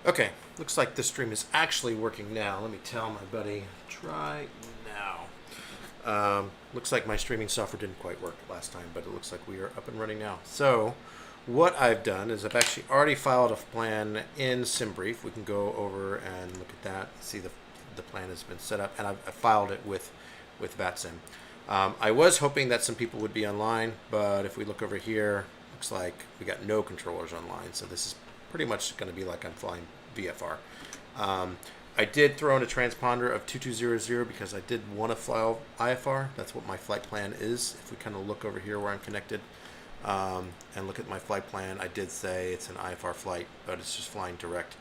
Okay, looks like the stream is actually working now. Let me tell my buddy, try now. Looks like my streaming software didn't quite work last time, but it looks like we are up and running now. So what I've done is I've actually already filed a plan in SimBrief. We can go over and look at that, see the plan has been set up, and I've filed it with VATSIM. I was hoping that some people would be online, but if we look over here, looks like we got no controllers online, so this is pretty much going to be like I'm flying VFR. I did throw in a transponder of 2200 because I did want to fly IFR. That's what my flight plan is. If we kind of look over here where I'm connected and look at my flight plan, I did say it's an IFR flight, but it's just flying direct.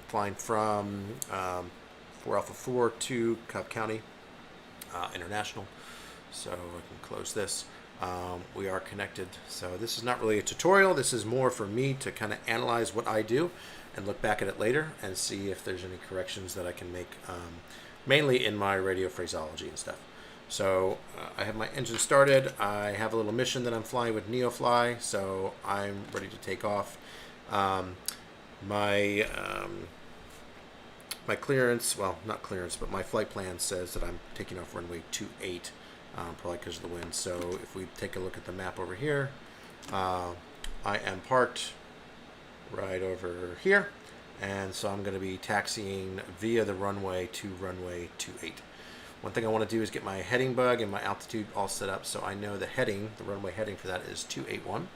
Flying from 4 Alpha 4 to Cobb County International. So I can close this. We are connected. So this is not really a tutorial. This is more for me to kind of analyze what I do and look back at it later and see if there's any corrections that I can make, mainly in my radio phraseology and stuff. So I have my engine started. I have a little mission that I'm flying with NeoFly, so I'm ready to take off. My clearance, well, not clearance, but my flight plan says that I'm taking off runway 28, probably because of the wind. So if we take a look at the map over here, I am parked right over here, and so I'm going to be taxiing via the runway to runway 28. One thing I want to do is get my heading bug and my altitude all set up so I know the heading, the runway heading for that is 281.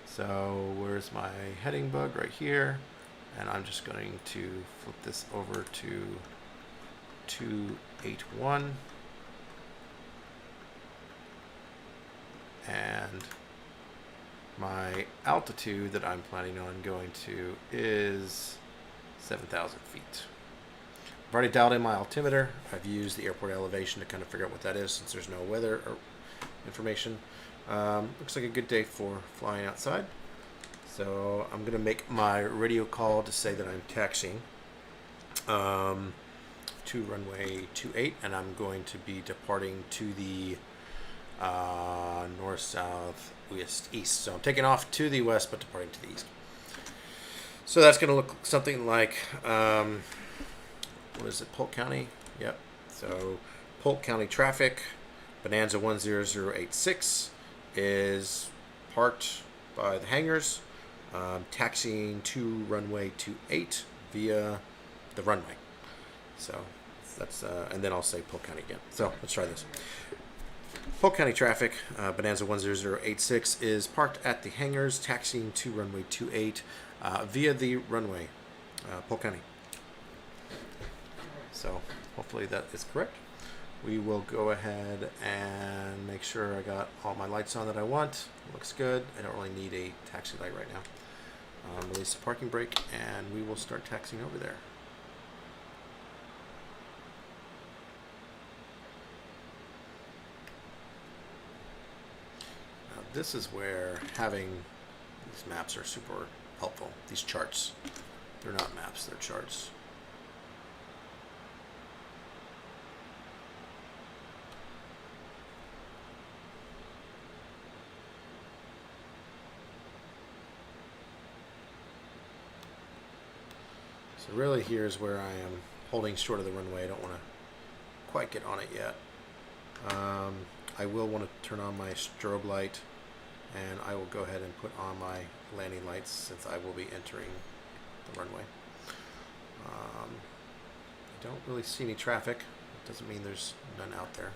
So where's my heading bug? Right here. And I'm just going to flip this over to 281. And my altitude that I'm planning on going to is 7,000 feet. I've already dialed in my altimeter. I've used the airport elevation to kind of figure out what that is since there's no weather or information. Looks like a good day for flying outside. So I'm going to make my radio call to say that I'm taxiing to runway 28, and I'm going to be departing to the north, south, west, east. So I'm taking off to the west, but departing to the east. So that's going to look something like, what is it, Polk County? Yep. So Polk County traffic, Bonanza 10086 is parked by the hangars, taxiing to runway 28 via the runway. So that's, and then I'll say Polk County again. So let's try this. Polk County traffic, Bonanza 10086 is parked at the hangars, taxiing to runway 28 via the runway, Polk County. So hopefully that is correct. We will go ahead and make sure I got all my lights on that I want. Looks good. I don't really need a taxi light right now. Release the parking brake, and we will start taxiing over there. Now, this is where having these maps are super helpful. These charts. They're not maps, they're charts. So really here's where I am holding short of the runway. I don't want to quite get on it yet. I will want to turn on my strobe light, and I will go ahead and put on my landing lights since I will be entering the runway. I don't really see any traffic. It doesn't mean there's none out there.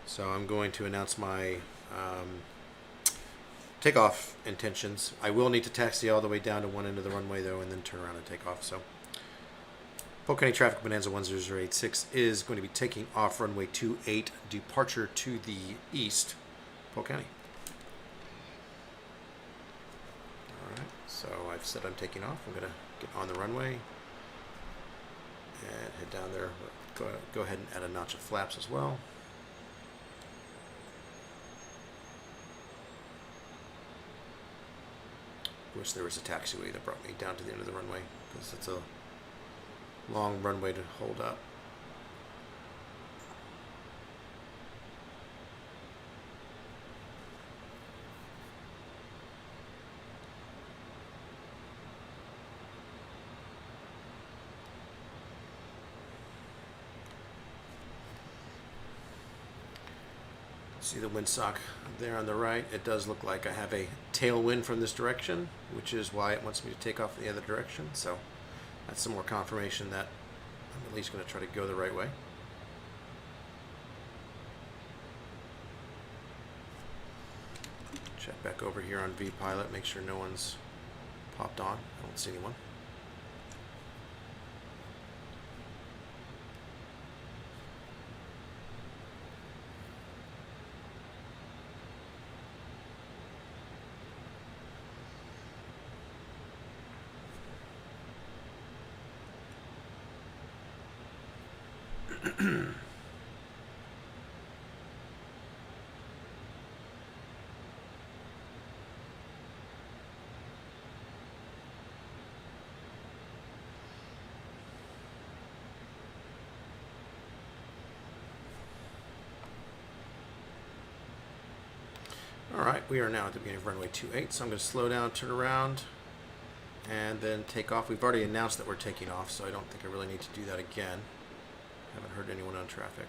So I'm going to announce my takeoff intentions. I will need to taxi all the way down to one end of the runway though, and then turn around and take off. So Polk County traffic, Bonanza 10086 is going to be taking off runway 28, departure to the east, Polk County. All right, so I've said I'm taking off. I'm going to get on the runway and head down there. Go ahead and add a notch of flaps as well. Wish there was a taxiway that brought me down to the end of the runway, because it's a long runway to hold up. See the windsock there on the right? It does look like I have a tailwind from this direction, which is why it wants me to take off the other direction. So that's some more confirmation that I'm at least going to try to go the right way. Check back over here on vPilot, make sure no one's popped on. I don't see anyone. All right, we are now at the beginning of runway 28, so I'm going to slow down, turn around, and then take off. We've already announced that we're taking off, so I don't think I really need to do that again. Haven't heard anyone on traffic.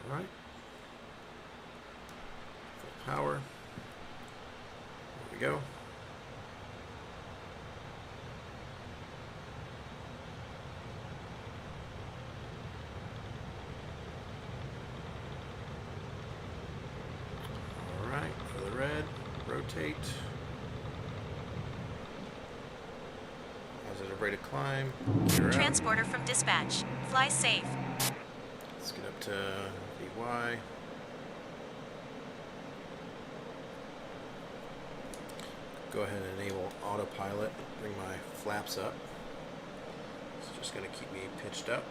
All right. Full power. There we go. All right, for the red, rotate. Positive rate of climb. Transporter from dispatch. Fly safe. Let's get up to VY. Go ahead and enable autopilot. Bring my flaps up. It's just going to keep me pitched up.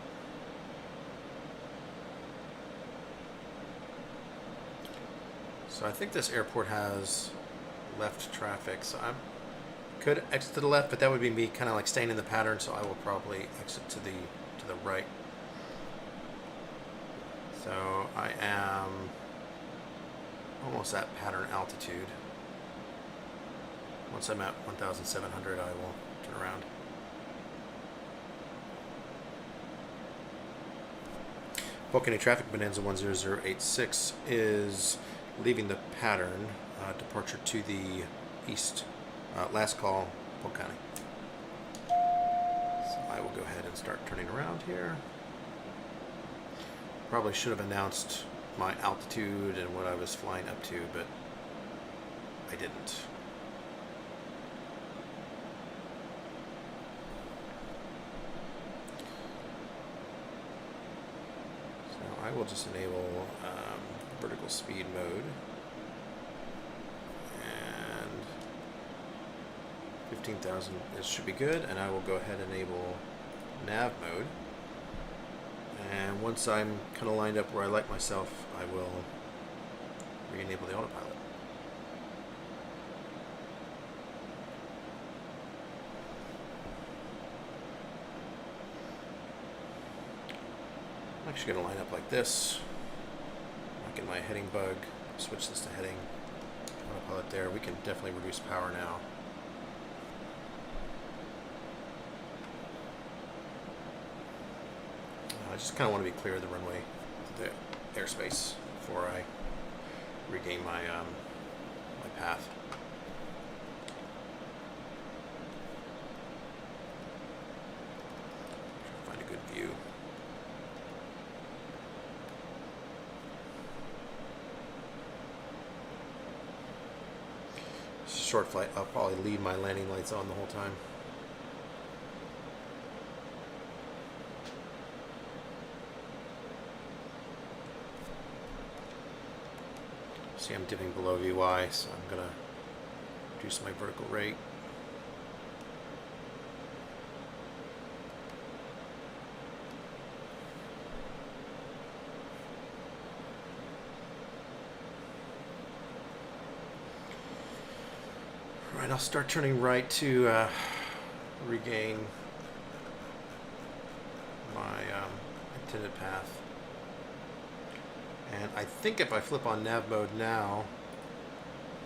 So I think this airport has left traffic, so I could exit to the left, but that would be me kind of like staying in the pattern, so I will probably exit to the right. So I am almost at pattern altitude. Once I'm at 1,700, I will turn around. Booking traffic, Bonanza 10086 is leaving the pattern, departure to the east. Last call, Polk County. So I will go ahead and start turning around here. Probably should have announced my altitude and what I was flying up to, but I didn't. So I will just enable vertical speed mode. And 15,000, it should be good, and I will go ahead and enable nav mode. And once I'm kind of lined up where I like myself, I will re-enable the autopilot. I'm actually going to line up like this. Lock in my heading bug, switch this to heading, autopilot there. We can definitely reduce power now. I just kind of want to be clear of the runway, the airspace, before I regain my my path. Try to find a good view. It's a short flight. I'll probably leave my landing lights on the whole time. See, I'm dipping below VY, so I'm going to reduce my vertical rate. All right, I'll start turning right to regain my intended path. And I think if I flip on nav mode now,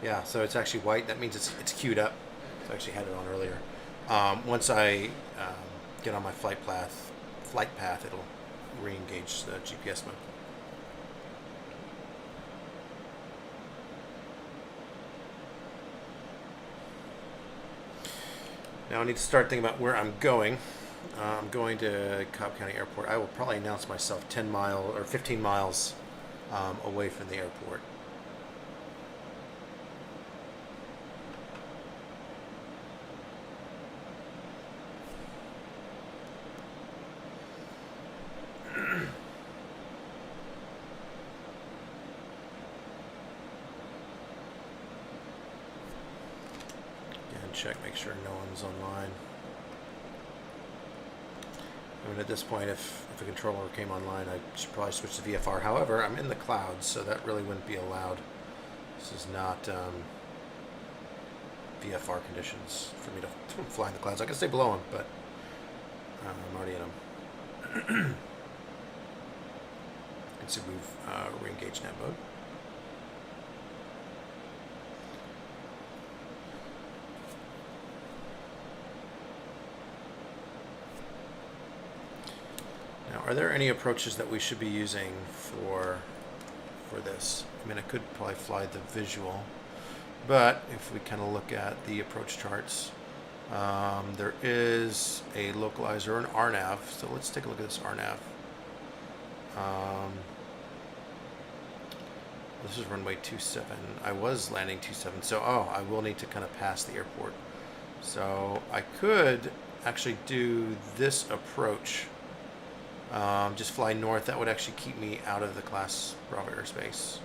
yeah, so it's actually white. That means it's queued up. So I actually had it on earlier. Once I get on my flight path, it'll re-engage the GPS mode. Now I need to start thinking about where I'm going. I'm going to Cobb County Airport. I will probably announce myself 10 miles or 15 miles away from the airport. Check, make sure no one's online. I mean, at this point, if a controller came online, I should probably switch to VFR. However, I'm in the clouds, so that really wouldn't be allowed. This is not VFR conditions for me to fly in the clouds. I can stay below them, but I'm already in them. You can see we've re-engaged nav mode. Are there any approaches that we should be using for this? I mean, I could probably fly the visual, but if we kind of look at the approach charts, there is a localizer, an RNAV. So let's take a look at this RNAV. This is runway 27. I was landing 27, so I will need to kind of pass the airport. So I could actually do this approach. Just fly north. That would actually keep me out of the Class Bravo airspace,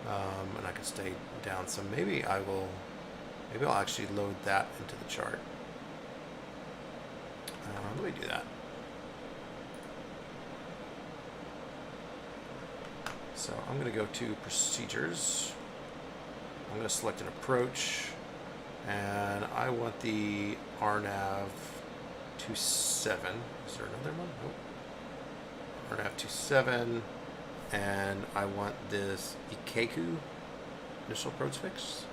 and I could stay down. So maybe I'll actually load that into the chart. Let me do that. So I'm going to go to procedures. I'm going to select an approach, and I want the RNAV 27. Is there another one? Nope. RNAV 27, and I want this Ikeku initial approach fix.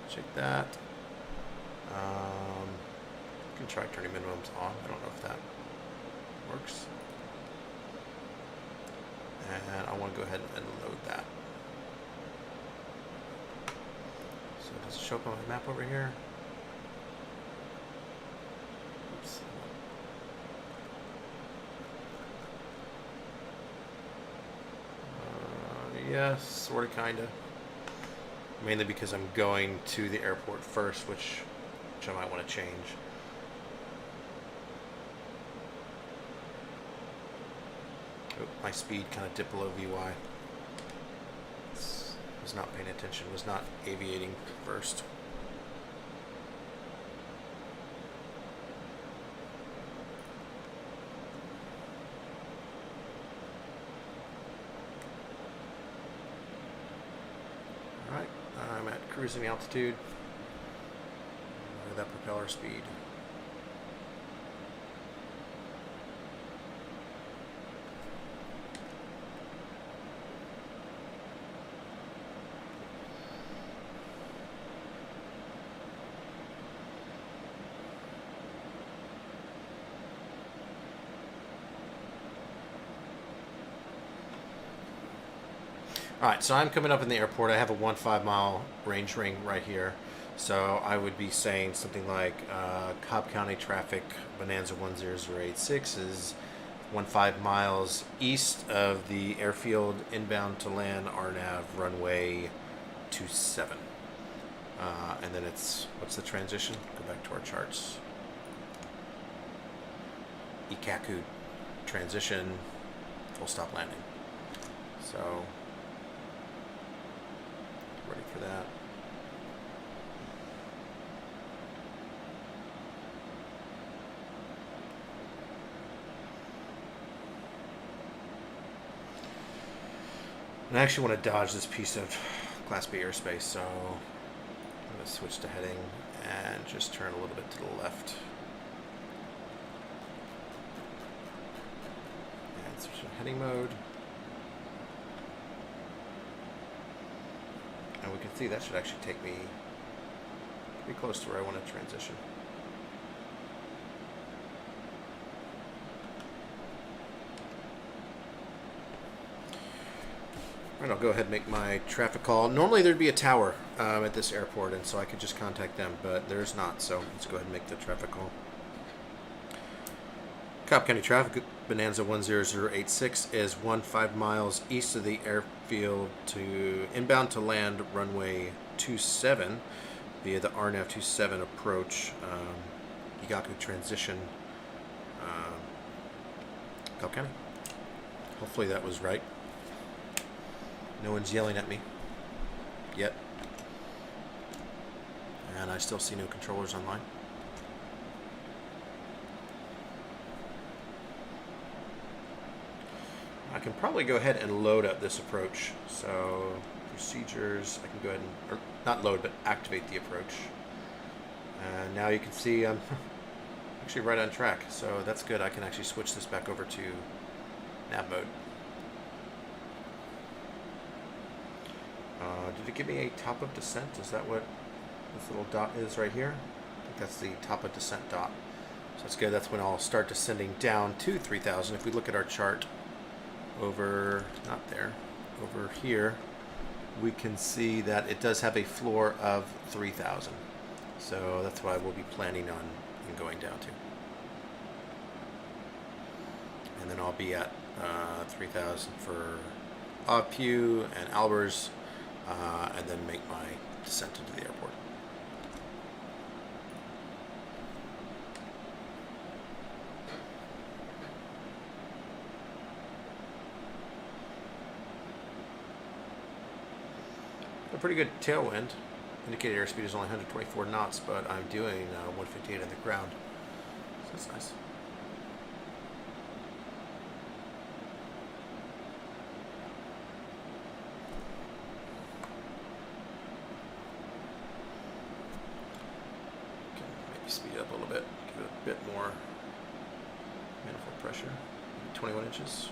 Check that. You can try turning minimums on. I don't know if that works. And I want to go ahead and load that. So does it show up on my map over here? Oops. Yes, sort of, kind of. Mainly because I'm going to the airport first, which I might want to change. Oh, my speed kind of dipped below VY. Was not paying attention, was not aviating first. Alright, I'm at cruising altitude. Look at that propeller speed. Alright, so I'm coming up in the airport. I have a 1.5 mile range ring right here. So I would be saying something like Cobb County traffic, Bonanza 10086 is 1.5 miles east of the airfield, inbound to land, RNAV runway 27. And then what's the transition? Go back to our charts. Ikaku transition, full stop landing. So ready for that. And I actually want to dodge this piece of Class B airspace, so I'm going to switch to heading and just turn a little bit to the left. And switch to heading mode. And we can see that should actually take me pretty close to where I want to transition. Alright, I'll go ahead and make my traffic call. Normally there'd be a tower at this airport, and so I could just contact them, but there's not, so let's go ahead and make the traffic call. Cobb County traffic, Bonanza 10086 is 15 miles east of the airfield to inbound to land runway 27 via the RNAV 27 approach, Igaku transition, Cobb County. Hopefully that was right. No one's yelling at me yet. And I still see no controllers online. I can probably go ahead and load up this approach. So procedures, I can go ahead and, or not load, but activate the approach. And now you can see I'm actually right on track. So that's good. I can actually switch this back over to nav mode. Did it give me a top of descent? Is that what this little dot is right here? I think that's the top of descent dot. So that's good. That's when I'll start descending down to 3,000. If we look at our chart over, not there, over here, we can see that it does have a floor of 3,000. So that's what I will be planning on going down to. And then I'll be at 3,000 for Avpu and Albers, and then make my descent into the airport. A pretty good tailwind. Indicated airspeed is only 124 knots, but I'm doing 158 on the ground. So that's nice. Speed up a little bit, give it a bit more manifold pressure, 21 inches.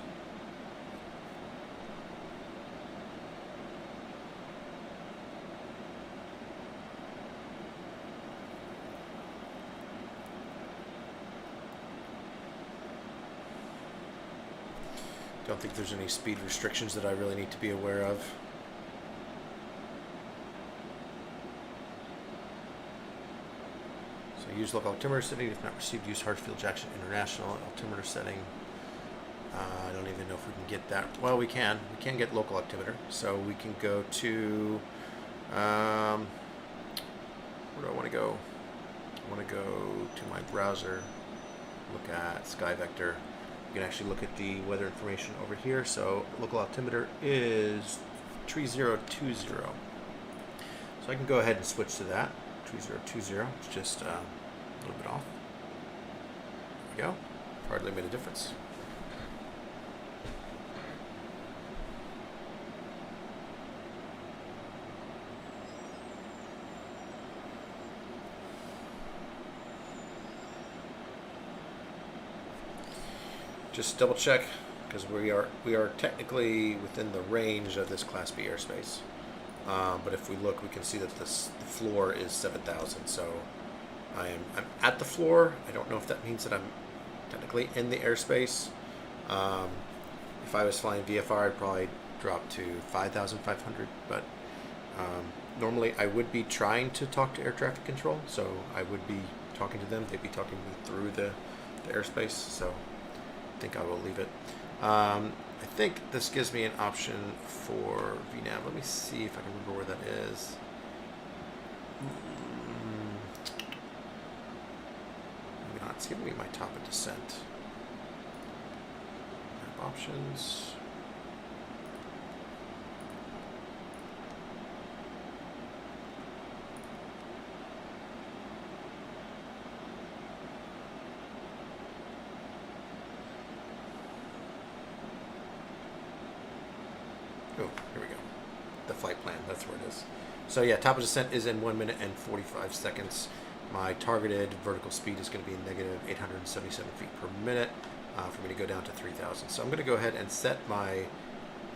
Don't think there's any speed restrictions that I really need to be aware of. Use local altimeter setting. If not received, use Hartsfield Jackson International altimeter setting. I don't even know if we can get that. Well, we can. We can get local altimeter. So we can go to, where do I want to go? I want to go to my browser, look at SkyVector. You can actually look at the weather information over here. So local altimeter is 3020. So I can go ahead and switch to that. 3020. It's just a little bit off. There we go. Hardly made a difference. Just double check, because we are technically within the range of this Class B airspace. But if we look, we can see that the floor is 7,000. So I'm at the floor. I don't know if that means that I'm technically in the airspace. If I was flying VFR, I'd probably drop to 5,500. But normally I would be trying to talk to air traffic control. So I would be talking to them. They'd be talking to me through the airspace. So I think I will leave it. I think this gives me an option for VNAV. Let me see if I can remember where that is. Maybe not. It's giving me my top of descent. Map options. Oh, here we go. The flight plan, that's where it is. So yeah, top of descent is in 1 minute and 45 seconds. My targeted vertical speed is going to be negative 877 feet per minute for me to go down to 3,000. So I'm going to go ahead and set my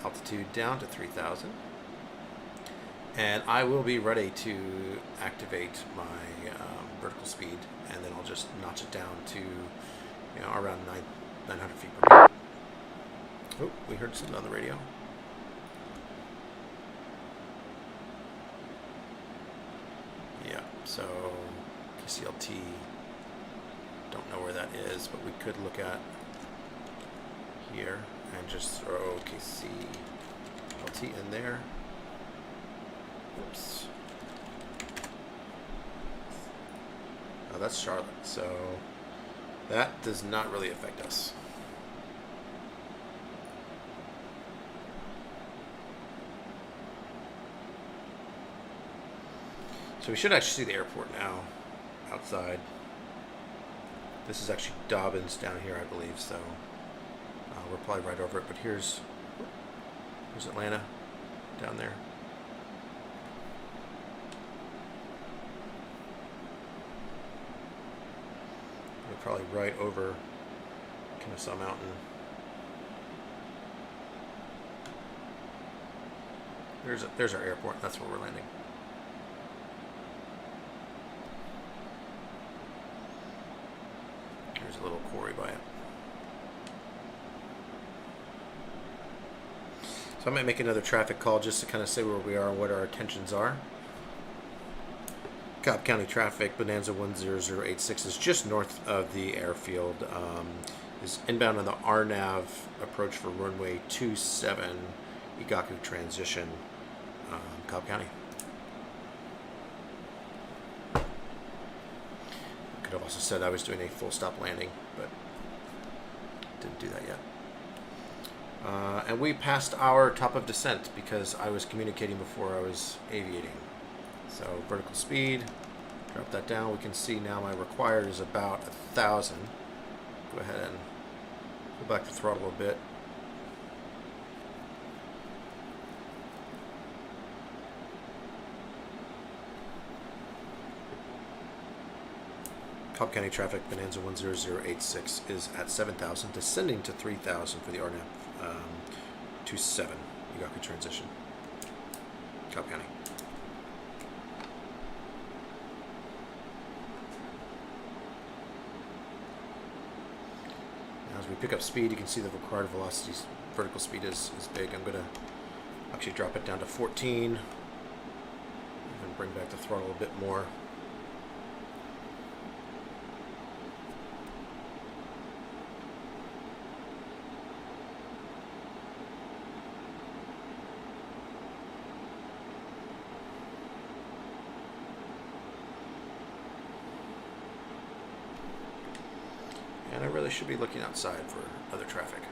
altitude down to 3,000. And I will be ready to activate my vertical speed, and then I'll just notch it down to around 900 feet per minute. Oh, we heard something on the radio. So KCLT, don't know where that is, but we could look at here and just throw KCLT in there. Oops. Oh, that's Charlotte, so that does not really affect us. So we should actually see the airport now, outside. This is actually Dobbins down here, I believe, so we're probably right over it, but here's Atlanta down there. We're probably right over Kennesaw Mountain. There's our airport. That's where we're landing. There's a little quarry by it. So I might make another traffic call just to kind of say where we are and what our intentions are. Cobb County traffic, Bonanza 10086 is just north of the airfield. Is inbound on the RNAV approach for runway 27, Igaku transition, Cobb County. Could have also said I was doing a full stop landing, but didn't do that yet. And we passed our top of descent because I was communicating before I was aviating. So vertical speed, drop that down. We can see now my required is about 1,000. Go ahead and pull back the throttle a bit. Cobb County traffic, Bonanza 10086 is at 7,000, descending to 3,000 for the RNAV 27 Igaku transition, Cobb County. Now as we pick up speed, you can see the required velocity, vertical speed is big. I'm going to actually drop it down to 14 and bring back the throttle a bit more. And I really should be looking outside for other traffic.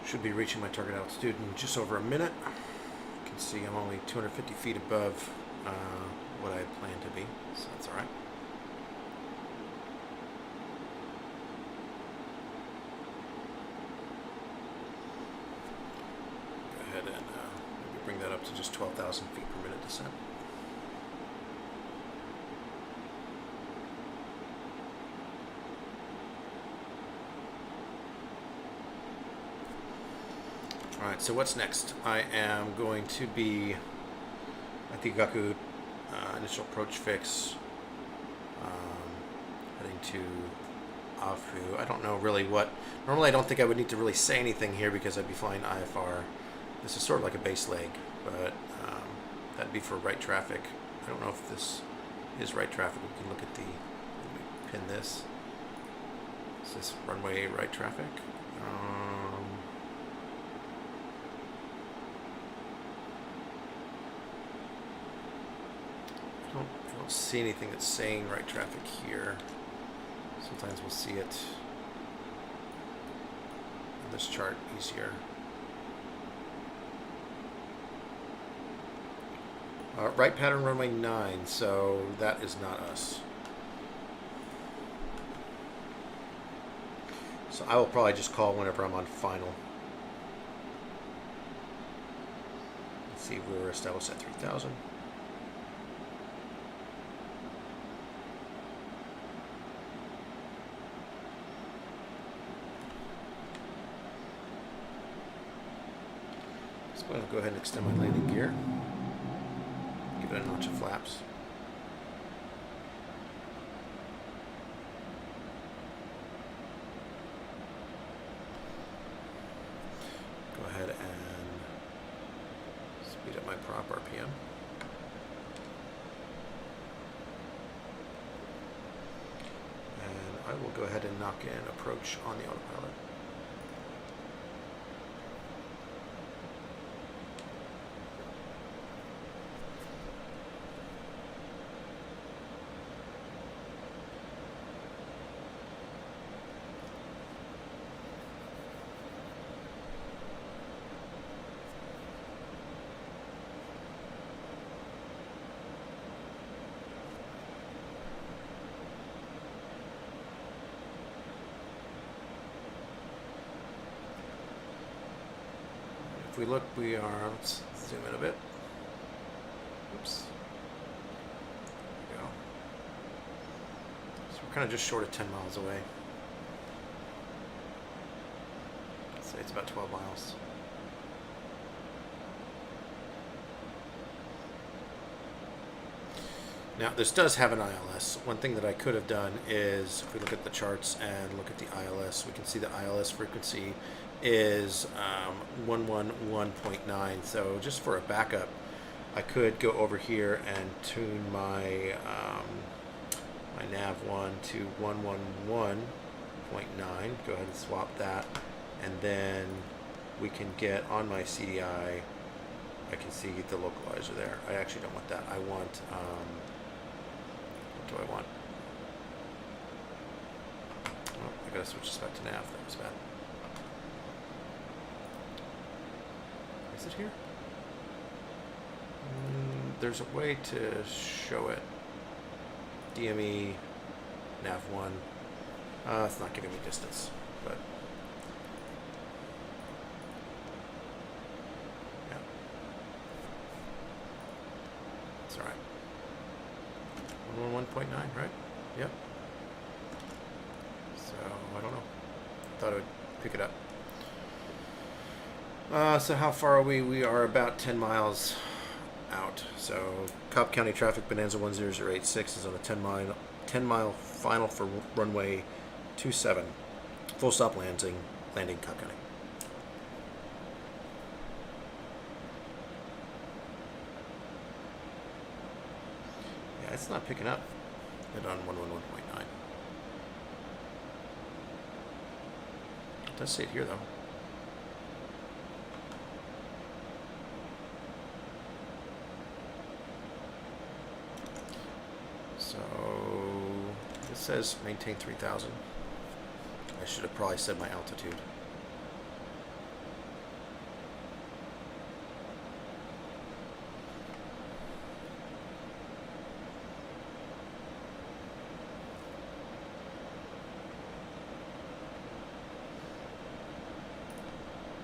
Should be reaching my target altitude in just over a minute. You can see I'm only 250 feet above what I had planned to be, so that's all right. Go ahead and maybe bring that up to just 12,000 feet per minute descent. Alright, so what's next? I am going to be at the Igaku initial approach fix, heading to Afu. I don't know really what. Normally I don't think I would need to really say anything here because I'd be flying IFR. This is sort of like a base leg, but that'd be for right traffic. I don't know if this is right traffic. We can look at the, let me pin this. Is this runway right traffic? don't see anything that's saying right traffic here. Sometimes we'll see it on this chart easier. Right pattern runway 9, so that is not us. So I will probably just call whenever I'm on final. Let's see if we were established at 3,000. So I'm going to go ahead and extend my landing gear. Give it a notch of flaps. Go ahead and speed up my prop RPM. And I will go ahead and knock in approach on the autopilot. If we look, we are, let's zoom in a bit. Oops. There we go. So we're kind of just short of 10 miles away. Let's say it's about 12 miles. Now, this does have an ILS. One thing that I could have done is, if we look at the charts and look at the ILS, we can see the ILS frequency is 111.9. So just for a backup, I could go over here and tune my my nav 1 to 111.9. Go ahead and swap that, and then we can get on my CDI. I can see the localizer there. I actually don't want that. I want what do I want? Oh, I gotta switch this back to nav. That was bad. Is it here? There's a way to show it. DME nav 1. It's not giving me distance, but yeah, it's all right. 111.9, right? Yep. So I don't know. Thought it would pick it up. So how far are we? We are about 10 miles out. So Cobb County traffic, Bonanza 10086 is on a 10 mile final for runway 27. Full stop landing Cobb County. Yeah, it's not picking up it on 111.9. It does say it here though. So it says maintain 3,000. I should have probably said my altitude. Go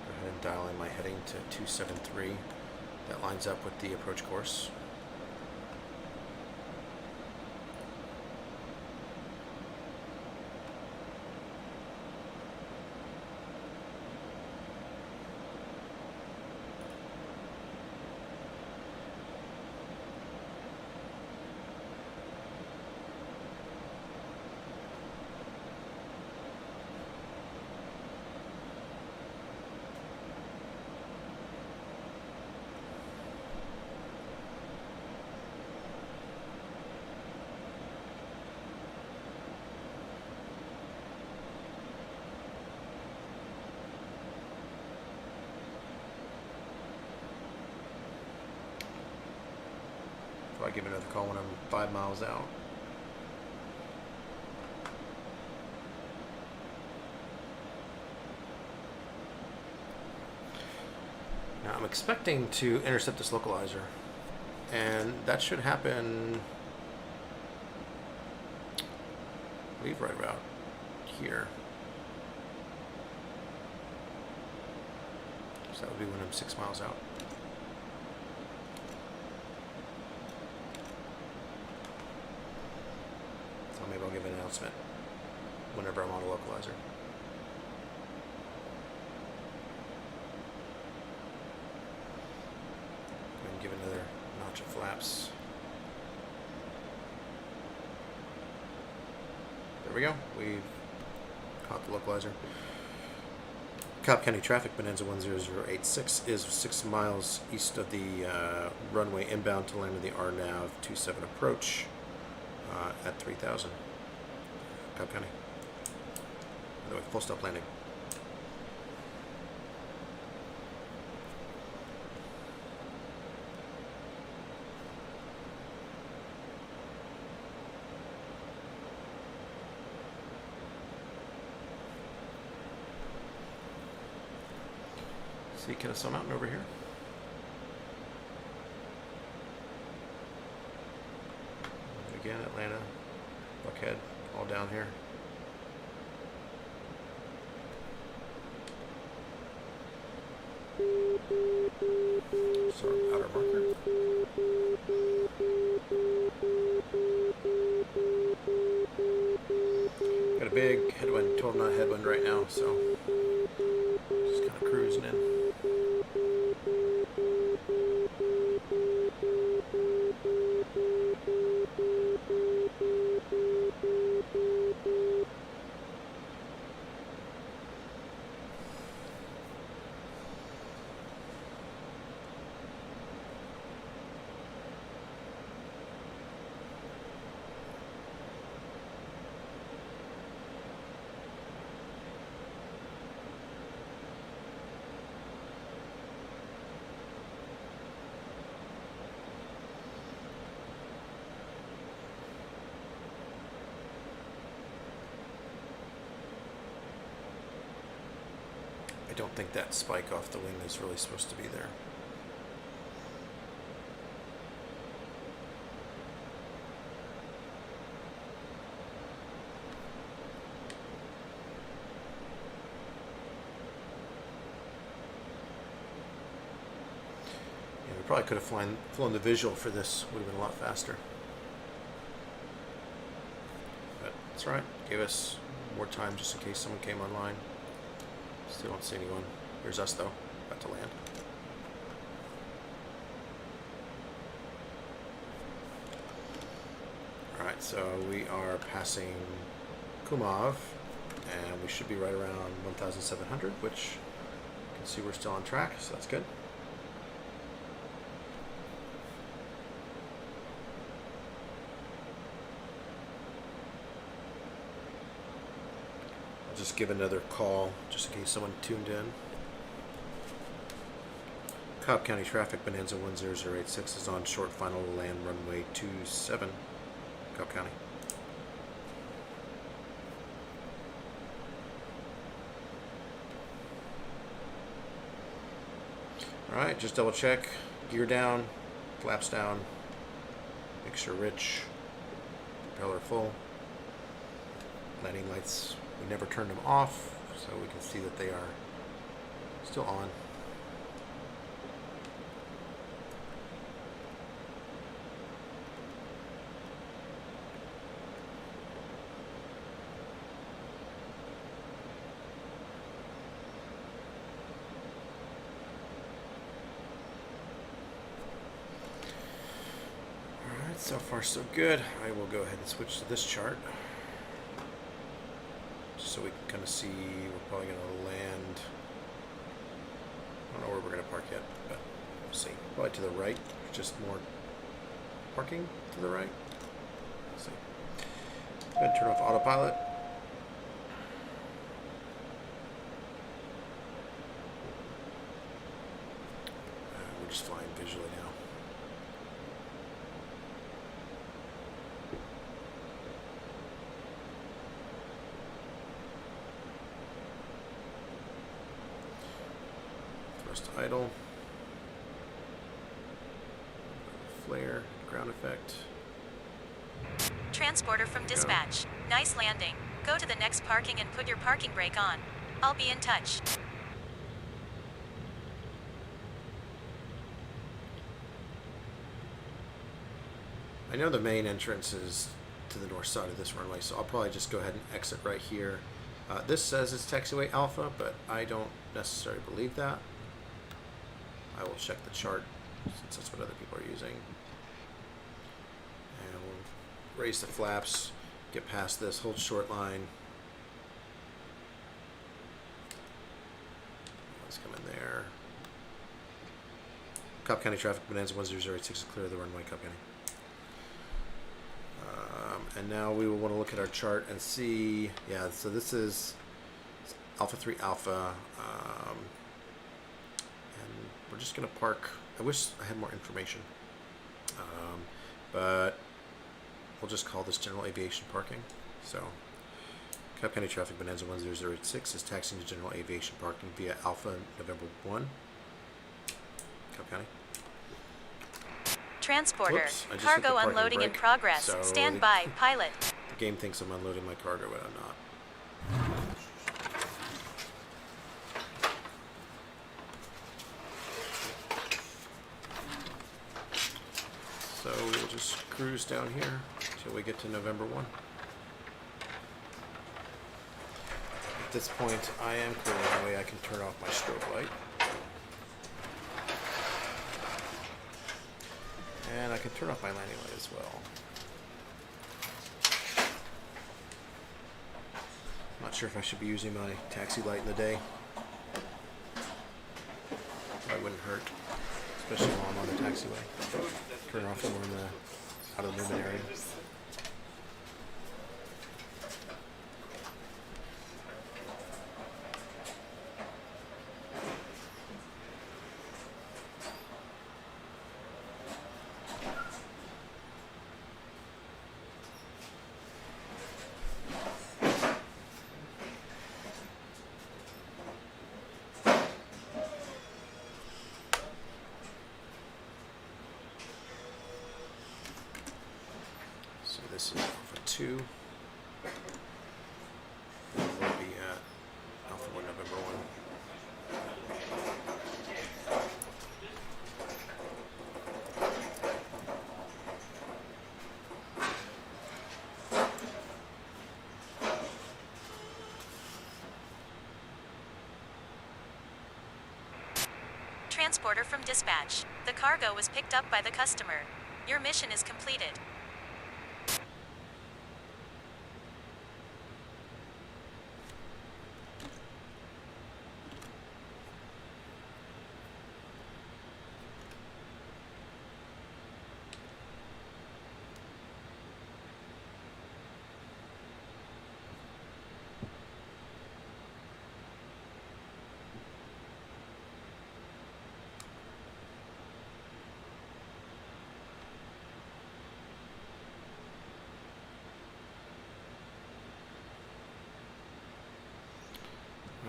ahead and dial in my heading to 273. That lines up with the approach course. probably give it another call when I'm 5 miles out. Now I'm expecting to intercept this localizer, and that should happen, I believe, right about here. So that would be when I'm 6 miles out. So maybe I'll give an announcement whenever I'm on a localizer. And give another notch of flaps. There we go. We've caught the localizer. Cobb County traffic, Bonanza 10086 is 6 miles east of the runway inbound to land of the RNAV 27 approach at 3000. Cobb County. By the way, full stop landing. See Kennesaw Mountain over here. And again, Atlanta, Buckhead, all down here. Sort of outer marker. Got a big headwind, 12 knot headwind right now, so just kind of cruising in. I don't think that spike off the wing is really supposed to be there. Yeah, we probably could have flown the visual for this. Would have been a lot faster. But that's all right. Gave us more time just in case someone came online. Still don't see anyone. Here's us though, about to land. Alright, so we are passing Kumov, and we should be right around 1,700, which you can see we're still on track, so that's good. I'll just give another call just in case someone tuned in. Cobb County traffic, Bonanza 10086 is on short final to land runway 27, Cobb County. Alright, just double check. Gear down, flaps down, mixture rich, propeller full. Landing lights, we never turned them off, so we can see that they are still on. Alright, so far so good. I will go ahead and switch to this chart, just so we can kind of see. We're probably going to land, I don't know where we're going to park yet, but we'll see. Probably to the right, just more parking to the right. Let's see. Go ahead and turn off autopilot. We're just flying visually now. Just idle. Flare, ground effect. Transporter from dispatch. Nice landing. Go to the next parking and put your parking brake on. I'll be in touch. I know the main entrance is to the north side of this runway, so I'll probably just go ahead and exit right here. This says it's taxiway alpha, but I don't necessarily believe that. I will check the chart since that's what other people are using. And we'll raise the flaps, get past this, hold short line. Let's come in there. Cobb County traffic, Bonanza 10086 is clear of the runway, Cobb County. And now we will want to look at our chart and see, yeah, so this is Alpha 3 Alpha, and we're just going to park. I wish I had more information, but we'll just call this general aviation parking. So Cobb County traffic, Bonanza 10086 is taxiing to general aviation parking via Alpha November 1, Cobb County. Transporter. Whoops, I just hit the Cargo parking unloading in brake, progress. so Stand by, pilot. The game thinks I'm unloading my cargo, but I'm not. So we'll just cruise down here until we get to November 1. At this point, I am clearing the way I can turn off my strobe light. And I can turn off my landing light as well. Not sure if I should be using my taxi light in the day. Probably wouldn't hurt, especially while I'm on the taxiway. Turn off more in the out of the movement area. So this is Alpha 2. And we'll be at Alpha 1 November 1. Transporter from dispatch. The cargo was picked up by the customer. Your mission is completed.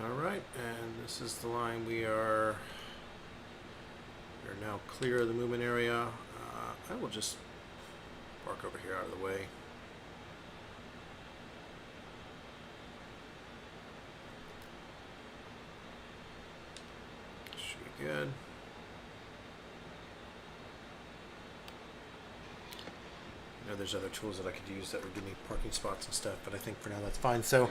Alright, and this is the line we are now clear of the movement area. I will just park over here out of the way. Should be good. I know there's other tools that I could use that would give me parking spots and stuff, but I think for now that's fine. So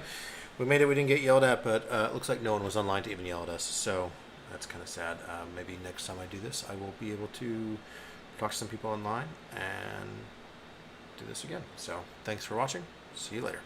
we made it, we didn't get yelled at, but it looks like no one was online to even yell at us, so that's kind of sad. Maybe next time I do this, I will be able to talk to some people online and do this again. So thanks for watching. See you later.